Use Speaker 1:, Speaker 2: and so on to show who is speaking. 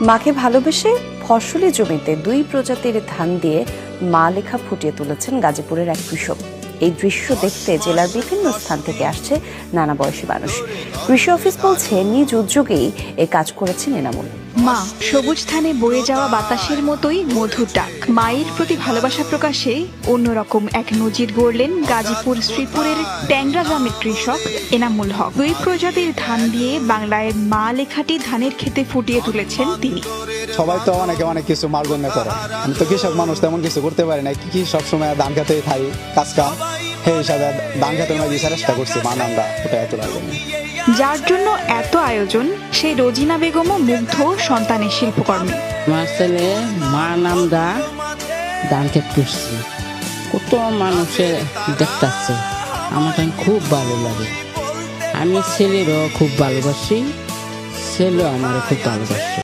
Speaker 1: মাকে ভালোবেসে ফসলি জমিতে 2 প্রজাতির ধান দিয়ে মা লেখা ফুটিয়ে তুলেছেন গাজীপুরের এক কৃষক। এই দৃশ্য দেখতে জেলার বিভিন্ন স্থান থেকে আসছে নানা বয়সী মানুষ। কৃষি অফিস বলছে নিজ উদ্যোগেই এ কাজ করেছেন এনামুল।
Speaker 2: মা সবুজ ধানে বয়ে যাওয়া বাতাসের মতোই মধুর ডাক। মায়ের প্রতি ভালোবাসা প্রকাশে অন্যরকম এক নজির গড়লেন গাজীপুর শ্রীপুরের ট্যাংরা গ্রামের কৃষক এনামুল হক। 2 প্রজাতির ধান দিয়ে বাংলায় মা লেখাটি ধানের খেতে ফুটিয়ে তুলেছেন তিনি।
Speaker 3: সবাই তো অনেক কিছু মারগণ্য করে, আমি তো কৃষক মানুষ, তেমন কিছু করতে পারি না। কি সবসময় ধান খেতেই থাকি, কাজ কাম সেই হিসাবে ধান খেতে চেষ্টা করছি মা নামটা ফুটাই তোলার জন্য।
Speaker 2: যার জন্য এত আয়োজন, সেই রোজিনা বেগমও মুগ্ধ সন্তানের শিল্পকর্মে।
Speaker 4: আমার ছেলে মা নামটা ধান খেত করছি, কত মানুষের দেখতেছে, আমার খুব ভালো লাগে। আমি ছেলেরও খুব ভালোবাসি, ছেলেও আমার খুব ভালোবাসে।